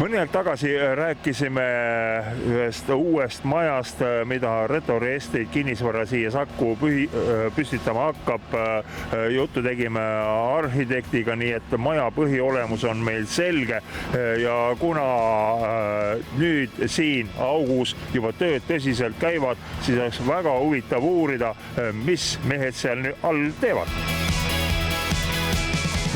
Mõni aeg tagasi rääkisime ühest uuest majast, mida Retori Estate kinnisvara siia Saku püstitama hakkab. Juttu tegime arhitektiga, nii et maja põhiolemus on meil selge ja kuna nüüd siin augus juba tööd tõsiselt käivad, siis oleks väga huvitav uurida, mis mehed seal all teevad.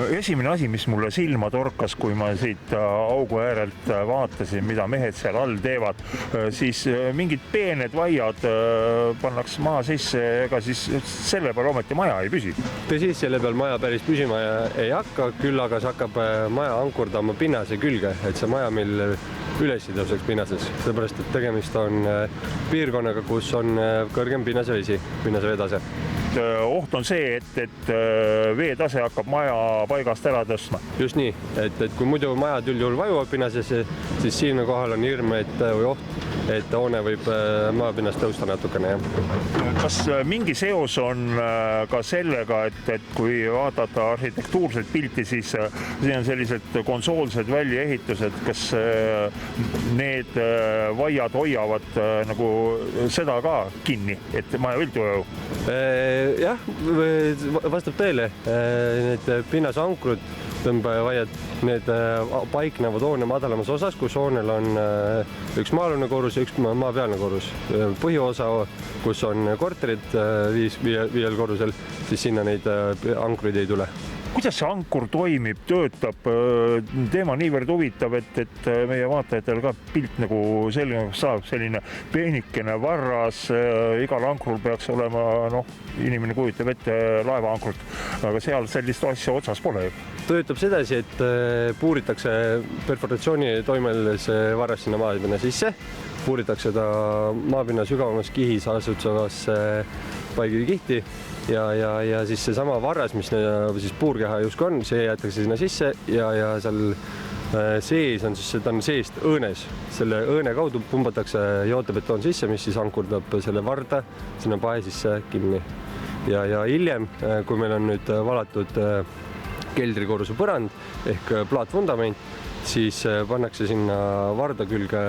Esimene asi, mis mulle silma torkas, kui ma siit augu äärelt vaatasin, mida mehed seal all teevad, siis mingid peened vaiad pannakse maa sisse, ega siis selle peal ometi maja ei püsi. Tõsi, selle peal maja päris püsima ei hakka, küll aga see hakkab maja ankurdama pinnase külge, et see maja meil üles ei tõuseks pinnases, sellepärast et tegemist on piirkonnaga, kus on kõrgem pinnase veetase. Oht on see, et veetase hakkab maja paigast ära tõstma. Just nii, et kui muidu majad üldjuhul vajuvad pinnasesse, siis siin kohal on hirm või oht, et hoone võib maapinnast tõusta natukene. Kas mingi seos on ka sellega, et kui vaadata arhitektuurset pilti, siis siin on sellised konsoolsed väljaehitused, kas need vaiad hoiavad nagu seda ka kinni, et maja viltu öö? Jah, vastab tõele. Need pinnasankrud, tõmbavaiad, need paiknevad hoone madalamas osas, kus hoonel on üks maalune korrus ja üks maapealne korrus. Põhiosa, kus on korterid viiel korrusel, siis sinna neid ankruid ei tule. Kuidas see ankur toimib, töötab? Teema niivõrd huvitav, et meie vaatajatel ka pilt nagu selline saab, selline peenikene varras. Igal ankrul peaks olema, inimene kujutab ette laevaankrut, aga seal sellist asja otsas pole. Töötab sedasi, et puuritakse perforatsiooni toimel see varras sinna maapinna sisse, puuritakse ta maapinna sügavamas kihis asutsevas paigikihti ja siis seesama varras, mis siis puurkeha justkui on, see jäetakse sinna sisse ja seal sees on siis, ta on seest õõnes. Selle õõne kaudu pumbatakse jootebetoon sisse, mis siis ankurdab selle varda sinna pae sisse kinni. Ja hiljem, kui meil on nüüd valatud keldrikorruse põrand ehk plaatvundament, siis pannakse sinna varda külge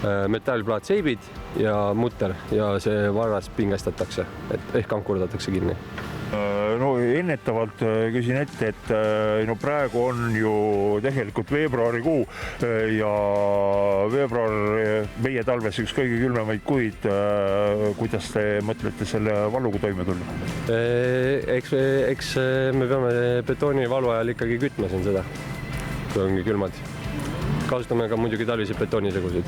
metallplaatseibid ja mutter ja see varras pingestatakse, ehk ankurdatakse kinni. Ennetavalt küsin ette, et praegu on ju tegelikult veebruarikuu ja veebruar meie talves üks kõige külmemaid kuid. Kuidas te mõtlete selle valuga toime tulla? Eks me peame betoonivalu ajal ikkagi kütma siin seda, kui ongi külmad. Kasutame ka muidugi talviseid betoonisegusid.